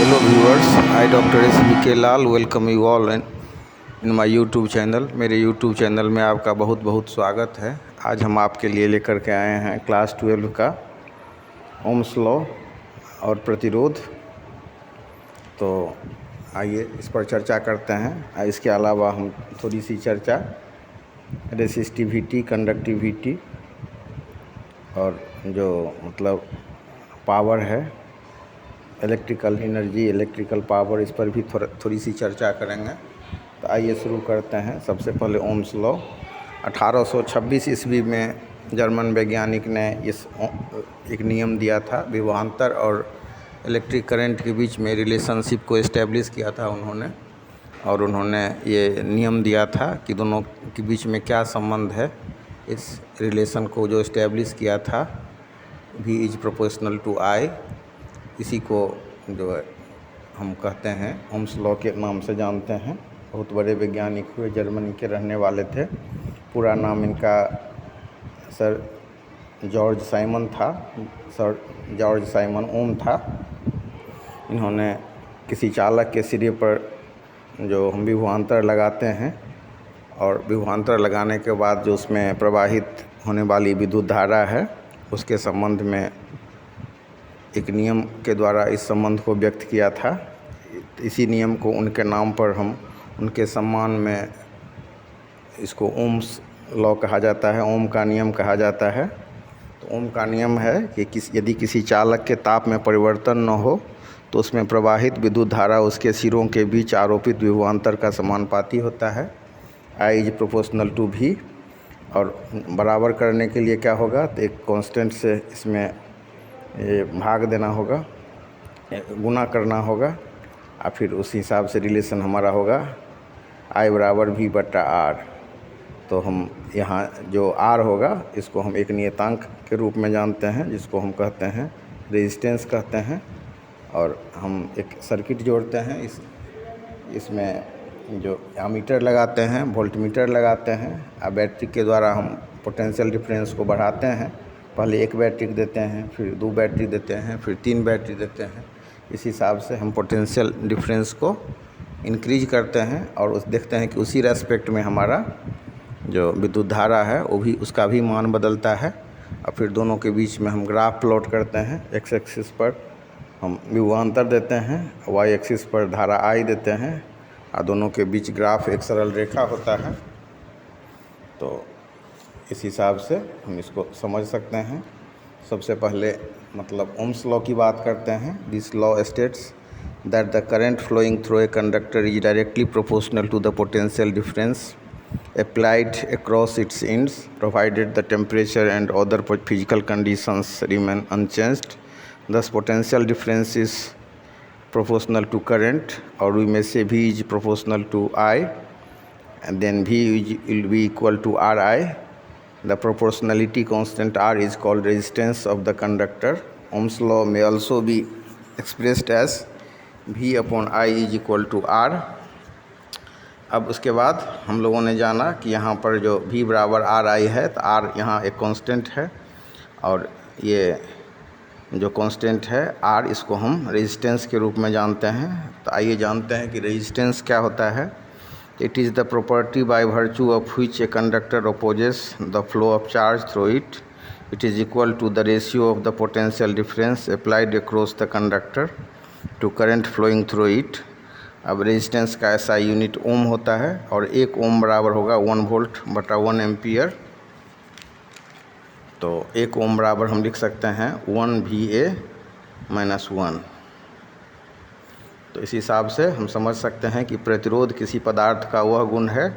Hello viewers, I Dr. S.V.K. Lal welcome you all in my YouTube channel. मेरे YouTube channel में आपका बहुत बहुत स्वागत है। आज हम आपके लिए लेकर के आए हैं क्लास 12 का ओम्स लॉ और प्रतिरोध। तो आइए इस पर चर्चा करते हैं। इसके अलावा हम थोड़ी सी चर्चा रेसिस्टिविटी, कंडक्टिविटी और जो मतलब पावर है, इलेक्ट्रिकल एनर्जी, इलेक्ट्रिकल पावर, इस पर भी थोड़ी सी चर्चा करेंगे। तो आइए शुरू करते हैं। सबसे पहले ओम्स लॉ 1826 ईस्वी में जर्मन वैज्ञानिक ने एक नियम दिया था। विभवांतर और इलेक्ट्रिक करंट के बीच में रिलेशनशिप को इस्टेब्लिश किया था उन्होंने ये नियम दिया था कि दोनों के बीच में क्या संबंध है। इस रिलेशन को जो इस्टेब्लिश किया था, V is proportional to I, इसी को जो है हम कहते हैं ओम्स लॉ के नाम से जानते हैं। बहुत बड़े वैज्ञानिक हुए, जर्मनी के रहने वाले थे। पूरा नाम इनका सर जॉर्ज साइमन ओम था। इन्होंने किसी चालक के सिरे पर जो हम विभवांतर लगाते हैं और विभवांतर लगाने के बाद जो उसमें प्रवाहित होने वाली विद्युत धारा है, उसके संबंध में एक नियम के द्वारा इस संबंध को व्यक्त किया था। इसी नियम को उनके नाम पर हम उनके सम्मान में इसको ओम्स लॉ कहा जाता है, ओम का नियम कहा जाता है। तो ओम का नियम है कि यदि किसी चालक के ताप में परिवर्तन न हो तो उसमें प्रवाहित विद्युत धारा उसके सिरों के बीच आरोपित विभवांतर का समानुपाती होता है। I is proportional to V। और बराबर करने के लिए क्या होगा, तो एक कांस्टेंट से इसमें ये भाग देना होगा, गुना करना होगा, और फिर उस हिसाब से रिलेशन हमारा होगा I बराबर V बटा R। तो हम यहाँ जो R होगा इसको हम एक नियतांक के रूप में जानते हैं, जिसको हम कहते हैं रेजिस्टेंस कहते हैं। और हम एक सर्किट जोड़ते हैं, इसमें जो एमीटर लगाते हैं, वोल्टमीटर लगाते हैं, और बैटरी के द्वारा हम पोटेंशियल डिफरेंस को बढ़ाते हैं। पहले एक बैटरी देते हैं, फिर 2 बैटरी देते हैं, फिर 3 बैटरी देते हैं। इस हिसाब से हम पोटेंशियल डिफरेंस को इंक्रीज करते हैं और देखते हैं कि उसी रेस्पेक्ट में हमारा जो विद्युत धारा है वो भी, उसका भी मान बदलता है। और फिर दोनों के बीच में हम ग्राफ प्लॉट करते हैं। एक्स एक्सिस पर हम विभवांतर देते हैं, वाई एक्सिस पर धारा I देते हैं, और दोनों के बीच ग्राफ एक सरल रेखा होता है। तो इस हिसाब से हम इसको समझ सकते हैं। सबसे पहले मतलब ओम्स लॉ की बात करते हैं। This law states that the current flowing through a conductor is directly proportional to the potential difference applied across its ends, provided the temperature and other physical conditions remain unchanged. Thus, potential difference is proportional to current, or we may say V is proportional to I, and then V will be equal to Ri. The proportionality constant R is called resistance of the conductor. Ohm's law may also be expressed as V upon I is equal to R. अब उसके बाद हम लोगों ने जाना कि यहाँ पर जो V बराबर Ri है, तो R यहाँ एक कांस्टेंट है, और ये जो कांस्टेंट है R, इसको हम रेजिस्टेंस के रूप में जानते हैं। तो आइए जानते हैं कि रेजिस्टेंस क्या होता है। It is the property by virtue of which a conductor opposes the flow of charge through it. It is equal to the ratio of the potential difference applied across the conductor to current flowing through it. अब resistance का ऐसा unit ओम होता है, और 1 ओम बराबर होगा 1 volt बटा 1 ampere. तो 1 ओम बराबर हम लिख सकते हैं 1 VA-1। तो इस हिसाब से हम समझ सकते हैं कि प्रतिरोध किसी पदार्थ का वह गुण है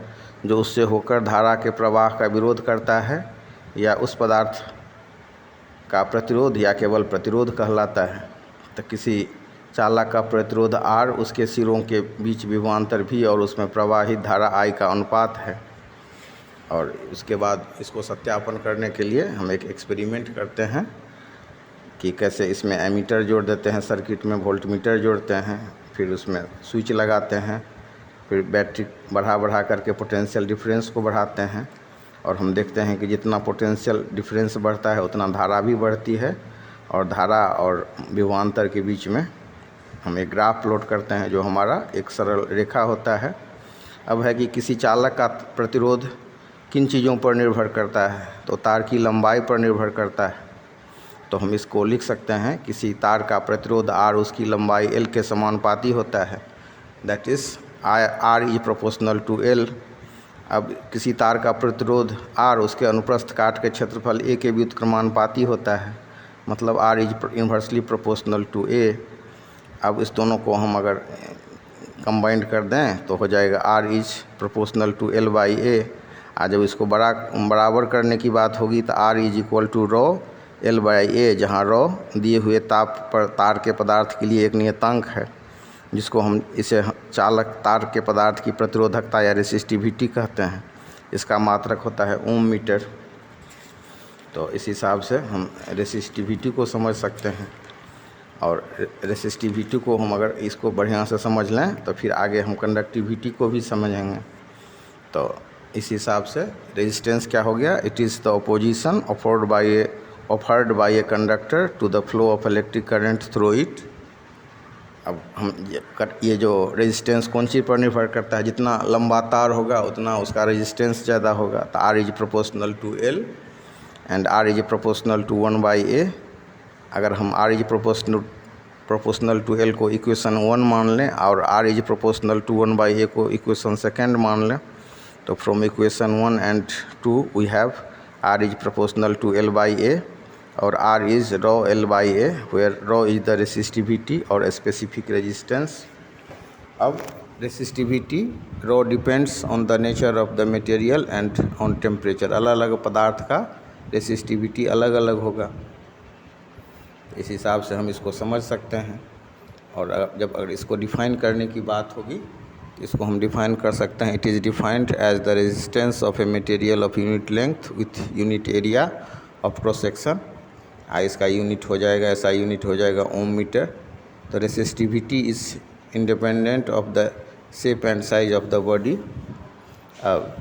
जो उससे होकर धारा के प्रवाह का विरोध करता है, या उस पदार्थ का प्रतिरोध या केवल प्रतिरोध कहलाता है। तो किसी चालक का प्रतिरोध R उसके सिरों के बीच विभवांतर V और उसमें प्रवाहित धारा I का अनुपात है। और उसके बाद इसको सत्यापन करने के लिए हम एक एक्सपेरिमेंट करते हैं कि कैसे इसमें एमीटर जोड़ देते हैं, सर्किट में वोल्टमीटर जोड़ते हैं, फिर उसमें स्विच लगाते हैं, फिर बैटरी बढ़ा करके पोटेंशियल डिफरेंस को बढ़ाते हैं, और हम देखते हैं कि जितना पोटेंशियल डिफरेंस बढ़ता है उतना धारा भी बढ़ती है, और धारा और विभवांतर के बीच में हम एक ग्राफ प्लॉट करते हैं जो हमारा एक सरल रेखा होता है। अब है कि किसी चालक का प्रतिरोध किन चीज़ों पर निर्भर करता है, तो तार की लंबाई पर निर्भर करता है। तो हम इसको लिख सकते हैं, किसी तार का प्रतिरोध R उसकी लंबाई L के समानुपाती होता है, that is R is proportional to L। अब किसी तार का प्रतिरोध R उसके अनुप्रस्थ काट के क्षेत्रफल A के व्युत्क्रमानुपाती होता है, मतलब R is inversely proportional to A। अब इस दोनों को हम अगर कंबाइंड कर दें तो हो जाएगा R is proportional to L by A। आज जब इसको बराबर करने की बात होगी तो R is equal to rho L by A, जहाँ रो दिए हुए ताप पर तार के पदार्थ के लिए एक नियतांक है, जिसको हम इसे चालक तार के पदार्थ की प्रतिरोधकता या रेसिस्टिविटी कहते हैं। इसका मात्रक होता है ओम मीटर। तो इस हिसाब से हम रेसिस्टिविटी को समझ सकते हैं, और रेसिस्टिविटी को हम अगर इसको बढ़िया से समझ लें तो फिर आगे हम कंडक्टिविटी को भी समझेंगे। तो इस हिसाब से रेजिस्टेंस क्या हो गया, it is the opposition offered by a conductor to the flow of electric current through it. अब हम ये जो रेजिस्टेंस कौन चीज़ पर निर्भर करता है, जितना लंबा तार होगा उतना उसका रेजिस्टेंस ज़्यादा होगा। तो R is proportional to L and R is proportional to 1 by A। अगर हम R is proportional to L को इक्वेशन 1 मान लें और R is proportional to 1 by A को इक्वेशन 2 मान लें, तो from equation 1 and 2 we have R is proportional to L by A और R is rho L by A, where rho is the resistivity और specific resistance. अब resistivity rho depends on the nature of the material and on temperature. अलग अलग पदार्थ का resistivity अलग अलग होगा, इस हिसाब से हम इसको समझ सकते हैं। और अगर इसको डिफाइन करने की बात होगी तो इसको हम डिफाइन कर सकते हैं, it is defined as the resistance of a material of unit length with unit area of cross section. इसका यूनिट हो जाएगा, ऐसा यूनिट हो जाएगा ohm metre. The resistivity is independent of the shape and size of the body. अब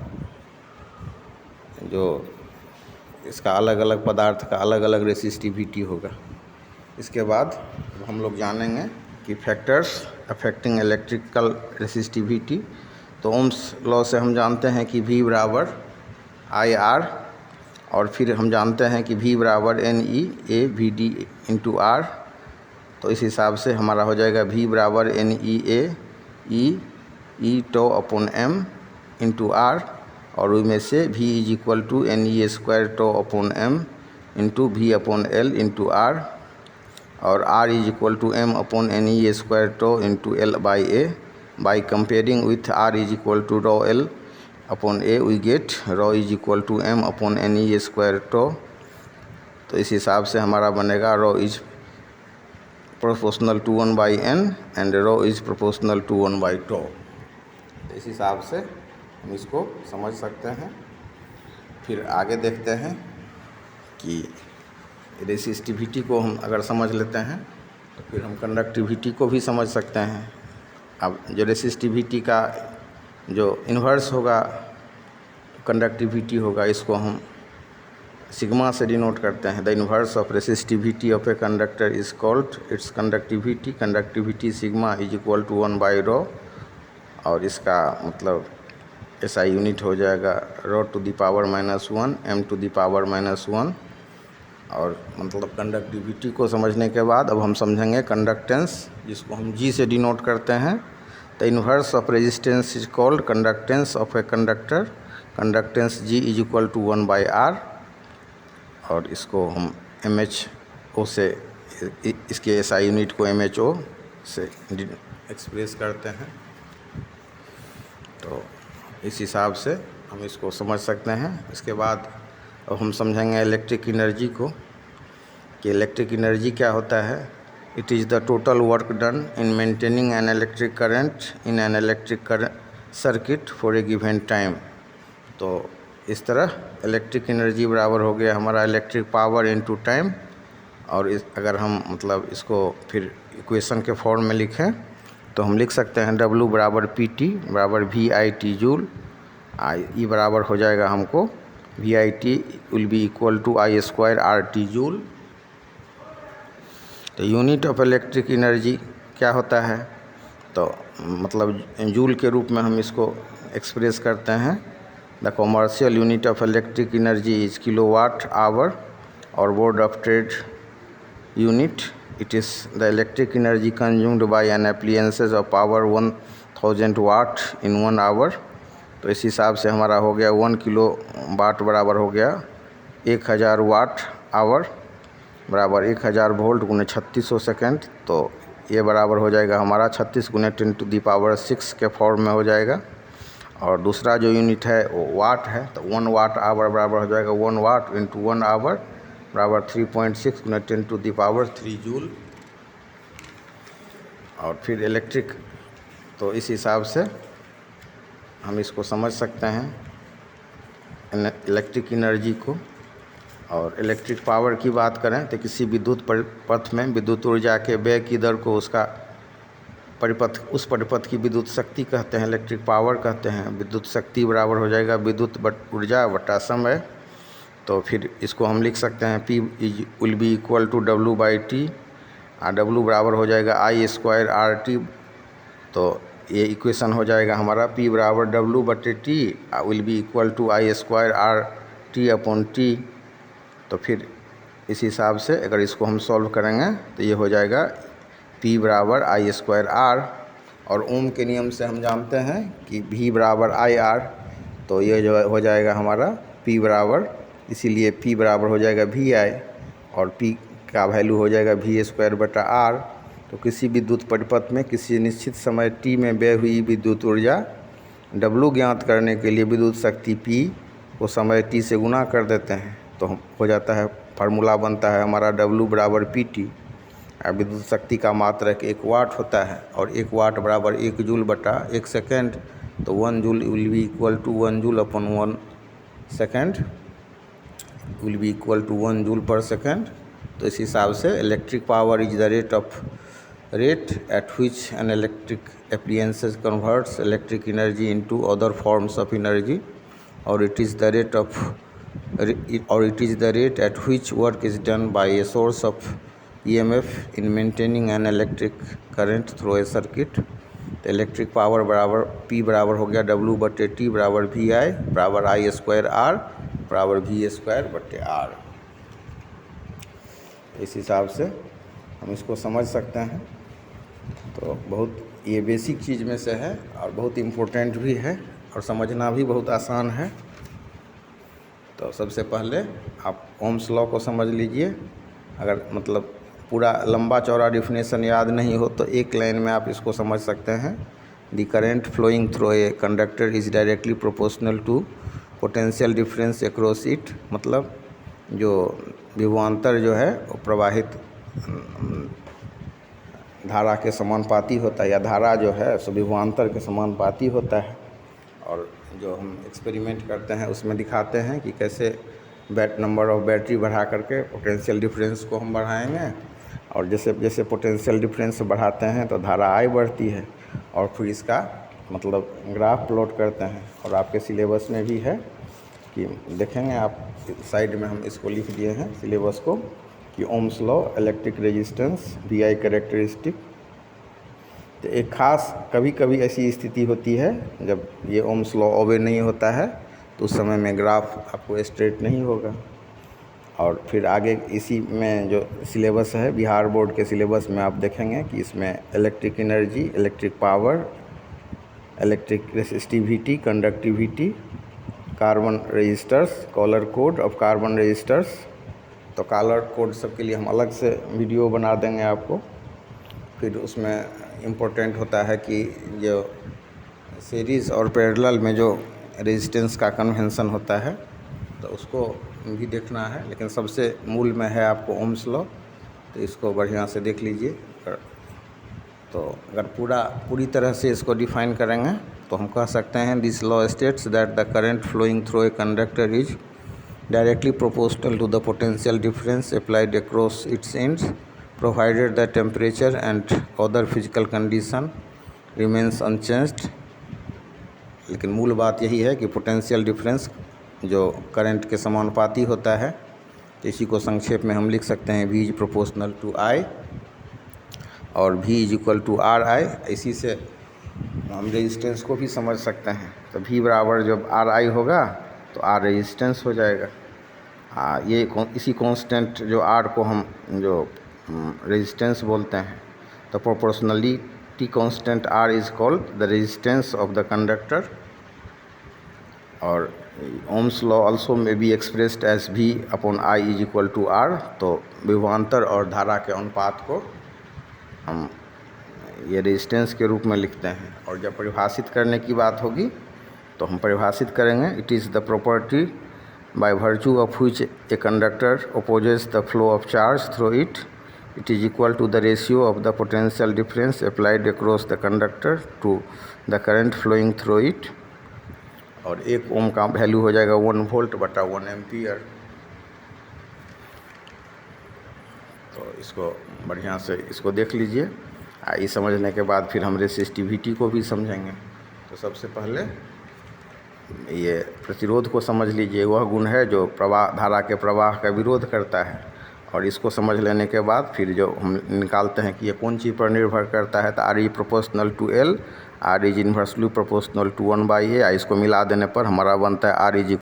जो इसका अलग अलग पदार्थ का अलग अलग रेसिस्टिविटी होगा। इसके बाद हम लोग जानेंगे कि फैक्टर्स अफेक्टिंग इलेक्ट्रिकल रेसिस्टिविटी। तो ओम्स लॉ से हम जानते हैं कि V बराबर IR, और फिर हम जानते हैं कि V बराबर NE A VD into R। तो इस हिसाब से हमारा हो जाएगा V बराबर NE A E tau upon M into R, और उनमें से V is equal to NE square tau upon M into V upon L into R, और R is equal to M upon NE square tau into L by A। By comparing with R is equal to rho L upon A we get rho is equal to M upon NE square tau. तो इस हिसाब से हमारा बनेगा रो is proportional to 1 by N and rho is proportional to 1 by tau. इस हिसाब से हम इसको समझ सकते हैं। फिर आगे देखते हैं कि रेसिस्टिविटी को हम अगर समझ लेते हैं तो फिर हम कंडक्टिविटी को भी समझ सकते हैं। अब जो रेसिस्टिविटी का जो इन्वर्स होगा कंडक्टिविटी होगा, इसको हम सिग्मा से डिनोट करते हैं। The inverse of resistivity of a conductor is called its conductivity. Conductivity sigma is equal to 1 by rho, और इसका मतलब ऐसा यूनिट हो जाएगा rho to the power -1 M to the power -1। और मतलब कंडक्टिविटी को समझने के बाद अब हम समझेंगे कंडक्टेंस, जिसको हम G से डिनोट करते हैं। The inverse of resistance is called conductance of a conductor. Conductance G is equal to 1 by R, और इसको हम MHO से इसके ऐसा यूनिट को MHO से एक्सप्रेस करते हैं। तो इस हिसाब से हम इसको समझ सकते हैं। इसके बाद अब हम समझेंगे इलेक्ट्रिक एनर्जी को, कि इलेक्ट्रिक एनर्जी क्या होता है। It is the total work done in maintaining an electric current in an electric circuit for a given time. तो इस तरह इलेक्ट्रिक एनर्जी बराबर हो गया हमारा इलेक्ट्रिक पावर इनटू टाइम। और अगर हम मतलब इसको फिर इक्वेशन के फॉर्म में लिखें तो हम लिख सकते हैं W बराबर PT बराबर VIT जूल। ई बराबर हो जाएगा हमको VIT will be equal to I square RT joule. तो यूनिट ऑफ इलेक्ट्रिक एनर्जी क्या होता है, तो मतलब जूल के रूप में हम इसको एक्सप्रेस करते हैं। The commercial unit of electric energy is kilowatt hour और board of trade unit. It is the electric energy consumed by an appliances of power 1000 watt in 1 hour. तो इस हिसाब से हमारा हो गया 1 किलो वाट बराबर हो गया 1000 वाट आवर बराबर 1000 वोल्ट गुने 3600 सेकेंड। तो ये बराबर हो जाएगा हमारा 36 गुने 10⁻6 के फॉर्म में हो जाएगा। और दूसरा जो यूनिट है वो वाट है, तो 1 वाट आवर बराबर हो जाएगा 1 वाट इंटू 1 आवर बराबर 3.6 गुने 10⁻3 जूल। और फिर इलेक्ट्रिक, तो इस हिसाब से हम इसको समझ सकते हैं इलेक्ट्रिक एनर्जी को। और इलेक्ट्रिक पावर की बात करें तो किसी विद्युत परिपथ में विद्युत ऊर्जा के व्यय की दर को उसका परिपथ, उस परिपथ की विद्युत शक्ति कहते हैं, इलेक्ट्रिक पावर कहते हैं। विद्युत शक्ति बराबर हो जाएगा विद्युत ऊर्जा बटा समय। तो फिर इसको हम लिख सकते हैं P will be equal to W/T, और W बराबर हो जाएगा I² RT। तो ये इक्वेशन हो जाएगा हमारा P बराबर W/T will be equal to I² RT/T। तो फिर इस हिसाब से अगर इसको हम सॉल्व करेंगे तो ये हो जाएगा P बराबर I² R। और ओम के नियम से हम जानते हैं कि V बराबर IR। तो ये जो हो जाएगा हमारा P बराबर, इसीलिए P बराबर हो जाएगा VI और P का वैल्यू हो जाएगा V²/R। तो किसी विद्युत परिपथ में किसी निश्चित समय T में व्यय हुई विद्युत ऊर्जा W ज्ञात करने के लिए विद्युत शक्ति P को समय T से गुना कर देते हैं। तो हो जाता है, फार्मूला बनता है हमारा W बराबर PT। विद्युत शक्ति का मात्रक 1 वाट होता है और 1 वाट बराबर 1 जूल बटा 1 सेकेंड। तो 1 joule will be equal to 1 joule upon 1 second will be equal to 1 joule per second. तो इस हिसाब से electric power is the rate at which an electric appliances converts electric energy into other forms of energy, or it is the rate at which work is done by a source of EMF in maintaining an electric current through a circuit। तो electric power बराबर P बराबर हो गया W/T बराबर VI बराबर I² R बराबर V²/R। इस हिसाब से हम इसको समझ सकते हैं। तो बहुत ये बेसिक चीज़ में से है और बहुत इम्पोर्टेंट भी है और समझना भी बहुत आसान है। तो सबसे पहले आप ओम्स लॉ को समझ लीजिए। अगर मतलब पूरा लंबा चौड़ा डिफिनेशन याद नहीं हो तो एक लाइन में आप इसको समझ सकते हैं। The current flowing through a conductor is directly proportional to potential difference across it. मतलब जो विभवांतर जो है वो प्रवाहित धारा के समानुपाती होता है, या धारा जो है सो विभवांतर के समानुपाती होता है। और जो हम एक्सपेरिमेंट करते हैं उसमें दिखाते हैं कि कैसे नंबर ऑफ बैटरी बढ़ा करके पोटेंशियल डिफरेंस को हम बढ़ाएंगे। और जैसे जैसे पोटेंशियल डिफरेंस बढ़ाते हैं तो धारा I बढ़ती है। और फिर इसका मतलब ग्राफ प्लॉट करते हैं। और आपके सिलेबस में भी है कि देखेंगे आप, साइड में हम इसको लिख दिए हैं सिलेबस को कि Ohm's law, electric resistance, VI characteristic. तो एक ख़ास कभी कभी ऐसी स्थिति होती है जब ये ओम्स लॉ ओबे नहीं होता है तो उस समय में ग्राफ आपको स्ट्रेट नहीं होगा। और फिर आगे इसी में जो सिलेबस है बिहार बोर्ड के सिलेबस में आप देखेंगे कि इसमें electric energy, electric power, electric resistivity, conductivity, carbon resistors, colour code of carbon resistors. तो कॉलर कोड सब के लिए हम अलग से वीडियो बना देंगे आपको। फिर उसमें इम्पोर्टेंट होता है कि जो सीरीज़ और पैरेलल में जो रेजिस्टेंस का कन्वेंशन होता है तो उसको भी देखना है। लेकिन सबसे मूल में है आपको ओम्स लॉ, तो इसको बढ़िया से देख लीजिए। तो अगर पूरी तरह से इसको डिफाइन करेंगे तो हम कह सकते हैं this law states that the current flowing through a conductor is directly proportional to the potential difference applied across its ends provided the temperature and other physical condition remains unchanged. लेकिन मूल बात यही है कि पोटेंशियल डिफरेंस जो current के समानुपाती होता है, तो इसी को संक्षेप में हम लिख सकते हैं V is proportional to I। और V is equal to R I. इसी से हम रेजिस्टेंस को भी समझ सकते हैं। तो V बराबर जब आर आई होगा तो आर रेजिस्टेंस हो जाएगा। ये इसी कांस्टेंट जो आर को हम जो रेजिस्टेंस बोलते हैं, तो proportionality constant R is called the resistance of the conductor. और Ohm's law also may be expressed as V upon I is equal to R. तो विभवांतर और धारा के अनुपात को हम ये रेजिस्टेंस के रूप में लिखते हैं। और जब परिभाषित करने की बात होगी तो हम परिभाषित करेंगे, it is the property by virtue of which a conductor opposes the flow of charge through it. It is equal to the ratio of the potential difference applied across the conductor to the current flowing through it. और 1 ओम का value हो जाएगा 1 volt बटा 1 ampere. तो इसको बढ़िया से इसको देख लीजिए। ये समझने के बाद फिर हम रेसिस्टिविटी को भी समझेंगे। तो सबसे पहले ये प्रतिरोध को समझ लीजिए। वह गुण है जो धारा के प्रवाह का विरोध करता है। और इसको समझ लेने के बाद फिर जो हम निकालते हैं कि ये कौन चीज़ पर निर्भर करता है, तो R is proportional to L, R is inversely proportional to 1/a। इसको मिला देने पर हमारा बनता है आर इज